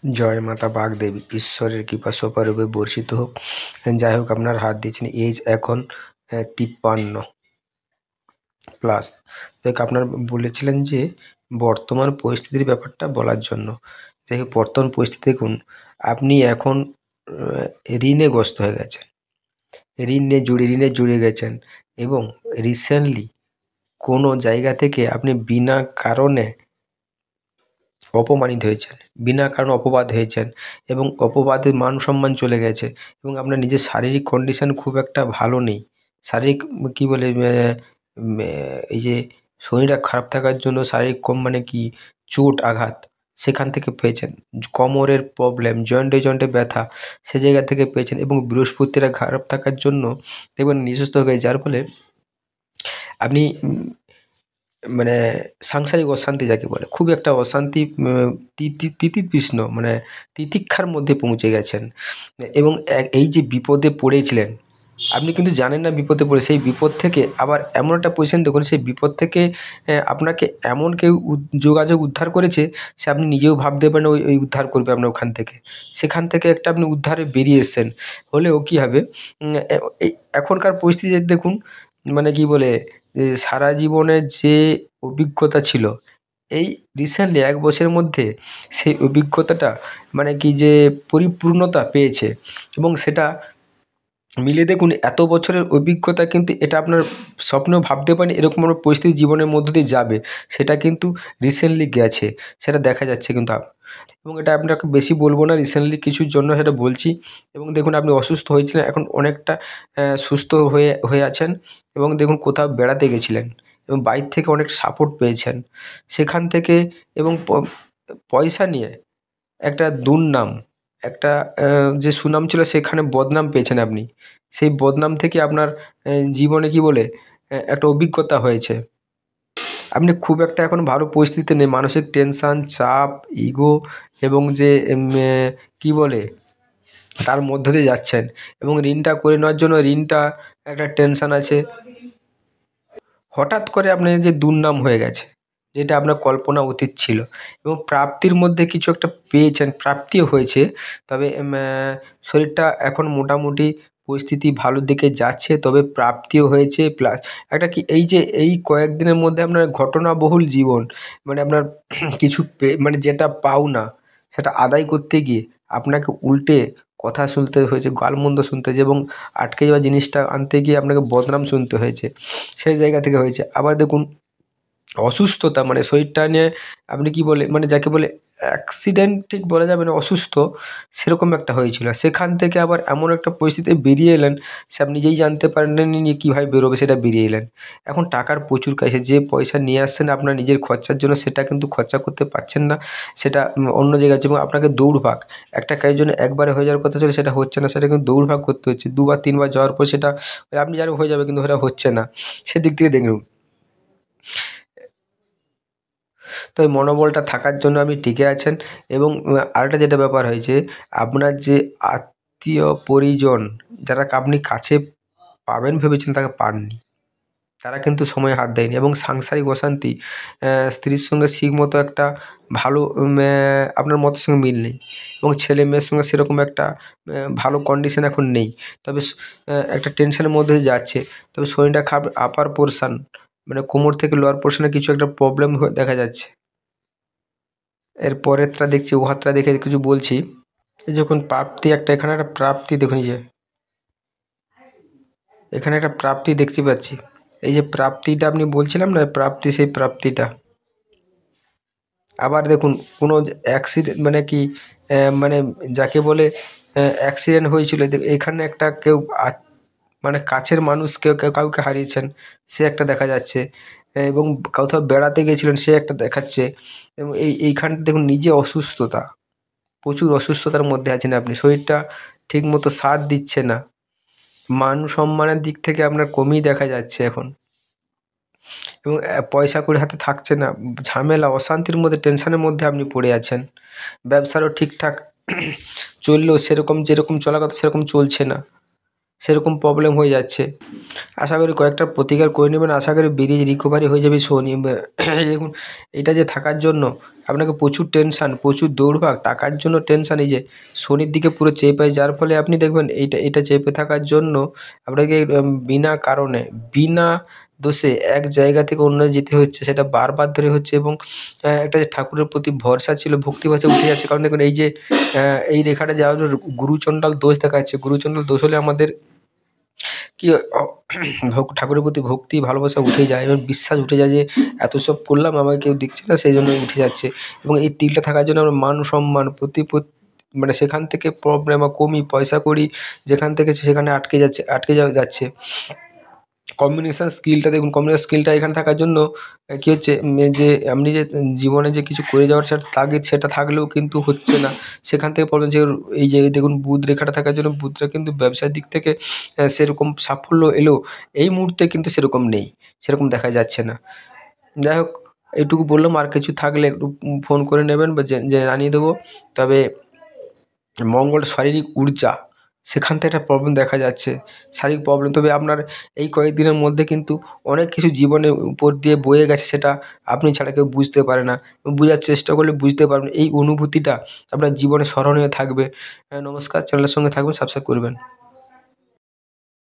জয় মাতা বাগদেবী, ঈশ্বরের কৃপা সবার বর্ষিত হোক। যাই হোক, আপনার হাত দিয়েছেন, এজ এখন 53+। যাই হোক, আপনার বলেছিলেন যে বর্তমান পরিস্থিতির ব্যাপারটা বলার জন্য। যাই হোক, বর্তমান পরিস্থিতি দেখুন, আপনি এখন ঋণগ্রস্ত হয়ে গেছেন, ঋণে জুড়ে গেছেন, এবং রিসেন্টলি কোনো জায়গা থেকে আপনি বিনা কারণে অপমানিত হয়েছেন, বিনা কারণে অপবাদ হয়েছেন, এবং অপবাদের মান সম্মান চলে গেছে, এবং আপনার নিজের শারীরিক কন্ডিশন খুব একটা ভালো নেই। শারীরিক কী বলে এই যে শরীরটা খারাপ থাকার জন্য শারীরিক মানে কি চোট আঘাত সেখান থেকে পেয়েছেন, কোমরের প্রবলেম, জয়েন্টে ব্যথা সে জায়গা থেকে পেয়েছেন, এবং বৃহস্পতিরা খারাপ থাকার জন্য দেখবেন নিঃস্বস্ত হয়ে গেছে, যার ফলে আপনি মানে সাংসারিক অশান্তি যাকে বলে, খুব একটা অশান্তি, তিতিতৃষ্ণ মানে তিতিক্ষার মধ্যে পৌঁছে গেছেন। এবং এই যে বিপদে পড়েছিলেন, আপনি কিন্তু জানেন না বিপদে পড়ে, সেই বিপদ থেকে আবার এমন একটা পজিশন দেখুন, সেই বিপদ থেকে আপনাকে এমন কেউ যোগাযোগ উদ্ধার করেছে, সে আপনি নিজেও ভাবতে পারেন ওই উদ্ধার করবে আপনার ওখান থেকে, সেখান থেকে একটা আপনি উদ্ধারে বেরিয়ে এসছেন। হলেও কী হবে, এই এখনকার পরিস্থিতি দেখুন, মানে কি বলে, সারা জীবনের যে অভিজ্ঞতা ছিল, এই রিসেন্টলি 1 বছরের মধ্যে সেই অভিজ্ঞতাটা মানে কি যে পরিপূর্ণতা পেয়েছে, এবং সেটা মিলিয়ে দেখুন, এত বছরের অভিজ্ঞতা কিন্তু এটা আপনার স্বপ্নেও ভাবতে পারেন এরকম একটা পরিস্থিতি জীবনের মধ্য দিয়ে যাবে, সেটা কিন্তু রিসেন্টলি গেছে, সেটা দেখা যাচ্ছে কিন্তু এবং এটা আপনাকে বেশি বলবো না, রিসেন্টলি কিছুর জন্য সেটা বলছি। এবং দেখুন, আপনি অসুস্থ হয়েছিলেন, এখন অনেকটা সুস্থ হয়ে আছেন, এবং দেখুন কোথাও বেড়াতে গেছিলেন এবং বাইরে থেকে অনেক সাপোর্ট পেয়েছেন সেখান থেকে, এবং পয়সা নিয়ে একটা দুর্নাম, একটা যে সুনাম ছিল সেখানে বদনাম পেয়েছেন আপনি। সেই বদনাম থেকে আপনার জীবনে কি বলে একটা অভিজ্ঞতা হয়েছে। আপনি খুব একটা এখন ভালো পরিস্থিতিতে নেই, মানসিক টেনশন, চাপ, ইগো, এবং যে কী বলে তার মধ্য দিয়ে যাচ্ছেন, এবং ঋণটা করে নেওয়ার জন্য ঋণটা একটা টেনশন আছে। হঠাৎ করে আপনার যে দুর্নাম হয়ে গেছে, যেটা আপনার কল্পনা অতীত ছিল, এবং প্রাপ্তির মধ্যে কিছু একটা পেয়েছেন, প্রাপ্তিও হয়েছে, তবে শরীরটা এখন মোটামুটি পরিস্থিতি ভালোর দিকে যাচ্ছে, তবে প্রাপ্তিও হয়েছে, প্লাস একটা কি এই যে এই কয়েকদিনের মধ্যে আপনার ঘটনাবহুল জীবন, মানে আপনার কিছু মানে যেটা পাওনা সেটা আদায় করতে গিয়ে আপনাকে উল্টে কথা শুনতে হয়েছে, গালমন্দ শুনতে হয়েছে, এবং আটকে যাওয়া জিনিসটা আনতে গিয়ে আপনাকে বদনাম শুনতে হয়েছে, সেই জায়গা থেকে হয়েছে। আবার দেখুন, অসুস্থতা মানে শরীরটা নিয়ে আপনি কি বলে, মানে যাকে বলে অ্যাক্সিডেন্ট ঠিক বলা যাবে না, অসুস্থ সেরকম একটা হয়েছিল, সেখান থেকে আবার এমন একটা পরিস্থিতিতে বেরিয়ে এলেন, সে আপনি নিজেই জানতে পারেননি যে কীভাবে বেরোবে, সেটা বেরিয়ে এলেন। এখন টাকার প্রচুর কাছে, যে পয়সা নিয়ে আসছেন আপনার নিজের খরচার জন্য, সেটা কিন্তু খরচা করতে পারছেন না, সেটা অন্য জায়গায় আছে, এবং আপনাকে দৌড়ভাগ, একটা কাজের জন্য একবারে হয়ে যাওয়ার কথা ছিল সেটা হচ্ছে না, সেটা কিন্তু দৌড়ভাগ করতে হচ্ছে, 2 বার 3 বার যাওয়ার পর সেটা আপনি জানেন হয়ে যাবে, কিন্তু সেটা হচ্ছে না, সেদিক থেকে দেখুন। তো এই মনোবলটা থাকার জন্য আপনি টিকে আছেন, এবং আরেকটা যেটা ব্যাপার হয়েছে, আপনার যে আত্মীয় পরিজন যারা আপনি কাছে পাবেন ভেবেছিলেন তাকে পাননি, তারা কিন্তু সময়ে হাত দেয়নি, এবং সাংসারিক অশান্তি, স্ত্রীর সঙ্গে ঠিকমতো একটা ভালো আপনার মতের সঙ্গে মিল নেই, এবং ছেলে মেয়ের সঙ্গে সেরকম একটা ভালো কন্ডিশন এখন নেই, তবে একটা টেনশনের মধ্যে দিয়ে যাচ্ছে, তবে শরীরটা খারাপ, আপার পোরশন মানে কোমর থেকে লোয়ার পোরশনে কিছু একটা প্রবলেম দেখা যাচ্ছে। এর পরেরটা দেখছি, উহাতটা দেখে কিছু বলছি। এই যখন প্রাপ্তি একটা, এখানে একটা প্রাপ্তি দেখুন, এই যে এখানে একটা প্রাপ্তি দেখতে পাচ্ছি, এই যে প্রাপ্তিটা আপনি বলছিলাম না, প্রাপ্তি, সেই প্রাপ্তিটা আবার দেখুন, কোনো অ্যাক্সিডেন্ট মানে কি মানে যাকে বলে অ্যাক্সিডেন্ট হয়েছিল, এখানে একটা কেউ মানে কাছের মানুষ কাউকে হারিয়েছেন, সে একটা দেখা যাচ্ছে, এবং কোথাও বেড়াতে গেছিলেন সে একটা দেখাচ্ছে, এবং এইখানটা দেখুন নিজে অসুস্থতা, প্রচুর অসুস্থতার মধ্যে আছেন আপনি, শরীরটা ঠিকমতো সাথ দিচ্ছে না, মান সম্মানের দিক থেকে আপনার কমই দেখা যাচ্ছে এখন, এবং পয়সা কড়ি হাতে থাকছে না, ঝামেলা অশান্তির মধ্যে, টেনশনের মধ্যে আপনি পড়ে আছেন, ব্যবসারও ঠিকঠাক চললেও সেরকম যেরকম চলার কথা সেরকম চলছে না, সেরকম প্রবলেম হয়ে যাচ্ছে। আশা করি কয়েকটা প্রতিকার করে নেবেন, আশা করি বেরিয়ে রিকভারি হয়ে যাবে শনি। দেখুন এটা যে থাকার জন্য আপনাকে প্রচুর টেনশান, প্রচুর দৌড়ভাগ, টাকার জন্য টেনশান, এই যে শনির দিকে পুরো চেপে, যার ফলে আপনি দেখবেন এটা চেপে থাকার জন্য আপনাকে বিনা কারণে, বিনা দোষে এক জায়গা থেকে অন্য যেতে হচ্ছে, সেটা বারবার ধরে হচ্ছে। এবং একটা যে ঠাকুরের প্রতি ভরসা ছিল, ভক্তি ভাষা উঠে যাচ্ছে। কারণ দেখুন এই যে এই রেখাটা যাওয়ার গুরুচণ্ডাল দোষ দেখা যাচ্ছে। গুরুচণ্ডাল দোষ হলে আমাদের কি ঠাকুরের প্রতি ভক্তি ভালোবাসা উঠে যায় এবং বিশ্বাস উঠে যায় যে এত সব করলাম আমাকে কেউ দেখছে না, সেই জন্য উঠে যাচ্ছে। এবং এই তিলটা থাকার জন্য আমরা মান সম্মান মানে সেখান থেকে প্রবলেম বা কমি পয়সা কড়ি যেখান থেকে সেখানে আটকে যাচ্ছে। কমিউনিকেশান স্কিলটা দেখুন, কমিউনিকেশান স্কিলটা এখানে থাকার জন্য কী হচ্ছে, যে আপনি যে জীবনে যে কিছু করে যাওয়ার সেটা তাগিদ, সেটা থাকলেও কিন্তু হচ্ছে না। সেখান থেকে প্রবলেম যে এই যে দেখুন বুধ রেখাটা থাকার জন্য বুধটা কিন্তু ব্যবসার দিক থেকে সেরকম সাফল্য এলেও এই মুহূর্তে কিন্তু সেরকম নেই, সেরকম দেখা যাচ্ছে না। যাই হোক, এইটুকু বললাম, আর কিছু থাকলে একটু ফোন করে নেবেন বা জানিয়ে দেবো। তবে মঙ্গল শারীরিক ঊর্জা, সেখান থেকে একটা প্রবলেম দেখা যাচ্ছে, শারীরিক প্রবলেম। তবে আপনার এই কয়েকদিনের মধ্যে কিন্তু অনেক কিছু জীবনের উপর দিয়ে বয়ে গেছে, সেটা আপনি ছাড়া কেউ বুঝতে পারে না। বোঝার চেষ্টা করলে বুঝতে পারবেন, এই অনুভূতিটা আপনার জীবনে স্মরণীয় থাকবে। নমস্কার, চ্যানেলের সঙ্গে থাকবেন, সাবস্ক্রাইব করবেন।